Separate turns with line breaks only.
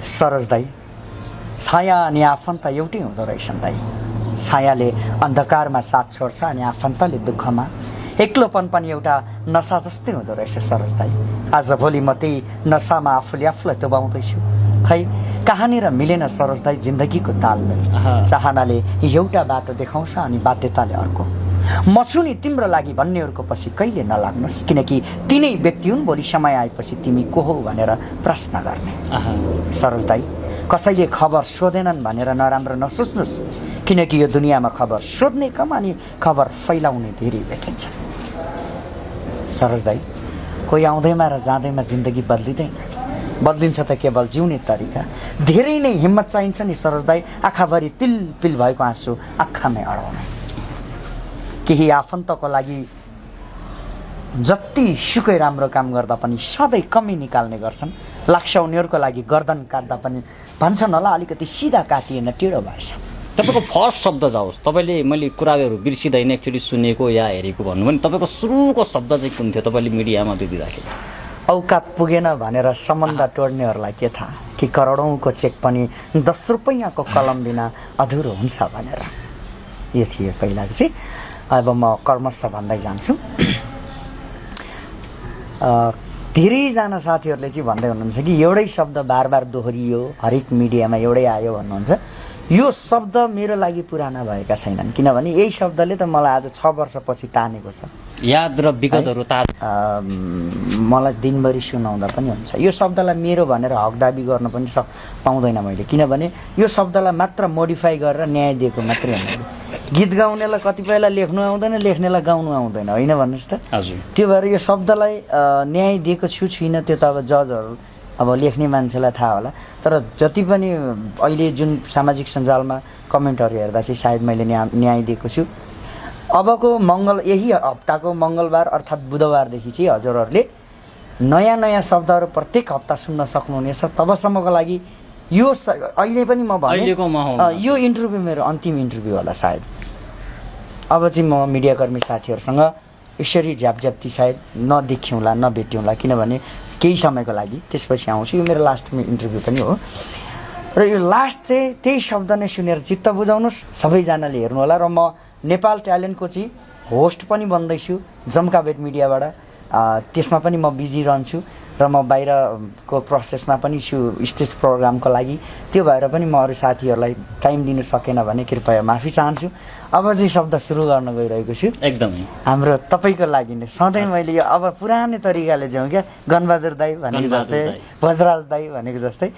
सरोज दाई, छाया अनि आफन्त एउटै हुँदो रहेछन् दाई। छायाले अन्धकारमा साथ छोड्छ अनि आफन्तले दुःखमा। एक्लोपन पनि एउटा नसा जस्तै हुँदो रहेछ सरोज दाई। आजभोलि म त्यही नसामा आफूले आफूलाई दबाउँदैछु। खै कहाँनिर मिलेन सरोज दाई जिन्दगीको तालमेल। चाहनाले एउटा बाटो देखाउँछ अनि बाध्यताले अर्को। म छु नि तिम्रो लागि भन्नेहरूको पछि कहिले नलाग्नुहोस्, किनकि तिनै व्यक्ति हुन् भोलि समय आएपछि तिमी को हो भनेर प्रश्न गर्ने। सरोज दाई, कसैले खबर सोधेनन् भनेर नराम्रो नसोच्नुहोस्, किनकि यो दुनियाँमा खबर सोध्ने कम अनि खबर फैलाउने धेरै भेटिन्छ। सरोज दाई, कोही आउँदैमा र जाँदैमा जिन्दगी बदलिँदैन, बदलिन्छ त केवल जिउने तरिका। धेरै नै हिम्मत चाहिन्छ नि सरोज दाई, आँखाभरि तिल पिल भएको आँसु आँखामै अडाउने। केही आफन्तको लागि जति सुकै राम्रो काम गर्दा पनि सधैँ कमी निकाल्ने गर्छन्। लाग्छ उनीहरूको लागि गर्दन काट्दा पनि भन्छन् होला अलिकति सिधा काटिएन टेढो भएछ।
तपाईँको फर्स्ट शब्द जाओस्, तपाईँले मैले कुराहरू बिर्सिँदैन एक्चुअली सुनेको या हेरेको भन्नु भने तपाईँको सुरुको शब्द चाहिँ कुन थियो तपाईँले मिडियामा दिँदाखेरि?
औकात पुगेन भनेर सम्बन्ध तोड्नेहरूलाई के थाहा कि करोडौँको चेक पनि 10 रुपैयाँको कलम बिना अधुरो हुन्छ भनेर। यो थियो पहिलाको चाहिँ। अब म कर्मश भन्दै जान्छु। धेरैजना साथीहरूले चाहिँ भन्दै हुनुहुन्छ कि एउटै शब्द बार बार दोहोरियो, हरेक मिडियामा एउटै आयो भन्नुहुन्छ। यो शब्द मेरो लागि पुराना भएका छैनन्, किनभने यही शब्दले त मलाई आज 6 वर्षपछि तानेको छ।
याद र विगतहरू
मलाई दिनभरि सुनाउँदा पनि हुन्छ। यो शब्दलाई मेरो भनेर हक दाबी गर्न पनि पाउँदैन मैले, किनभने यो शब्दलाई मात्र मोडिफाई गरेर न्याय दिएको मात्रै हो। गीत गाउनेलाई कतिपयलाई लेख्नु आउँदैन, लेख्नेलाई गाउनु आउँदैन, होइन भन्नुहोस् त?
हजुर।
त्यो भएर यो शब्दलाई न्याय दिएको छु छुइनँ त्यो त अब जजहरू, अब लेख्ने मान्छेलाई थाहा होला। तर जति पनि अहिले जुन सामाजिक सञ्जालमा कमेन्टहरू हेर्दा चाहिँ सायद मैले न्याय दिएको छु। अबको यही हप्ताको मङ्गलबार अर्थात् बुधबारदेखि चाहिँ हजुरहरूले नयाँ नयाँ शब्दहरू प्रत्येक हप्ता सुन्न सक्नुहुनेछ। तबसम्मको लागि यो अहिले पनि म भने यो इन्टरभ्यू मेरो अन्तिम इन्टरभ्यू होला सायद। अब चाहिँ म मिडियाकर्मी साथीहरूसँग यसरी झ्यापझ्याप्ती सायद नदेखिउँला, नभेट्यौँला, किनभने केही समयको लागि त्यसपछि आउँछु। यो मेरो लास्ट इन्टरभ्यू पनि हो र यो लास्ट चाहिँ त्यही शब्द नै सुनेर चित्त बुझाउनुहोस्, सबैजनाले हेर्नुहोला। र म नेपाल ट्यालेन्टको चाहिँ होस्ट पनि बन्दैछु जम्काभेट मिडियाबाट। त्यसमा पनि म बिजी रहन्छु र म बाहिरको प्रोसेसमा पनि छु स्टेज प्रोग्रामको लागि। त्यो भएर पनि म अरू साथीहरूलाई टाइम दिनु सकेन भने कृपया माफी चाहन्छु। अब चाहिँ शब्द सुरु गर्न गइरहेको छु।
एकदमै
हाम्रो तपाईँको लागि नै सधैँ मैले यो अब पुरानै तरिकाले जाउँ क्या, गणबहादुर दाई भनेको जस्तै, वज्रराज दाई भनेको जस्तै।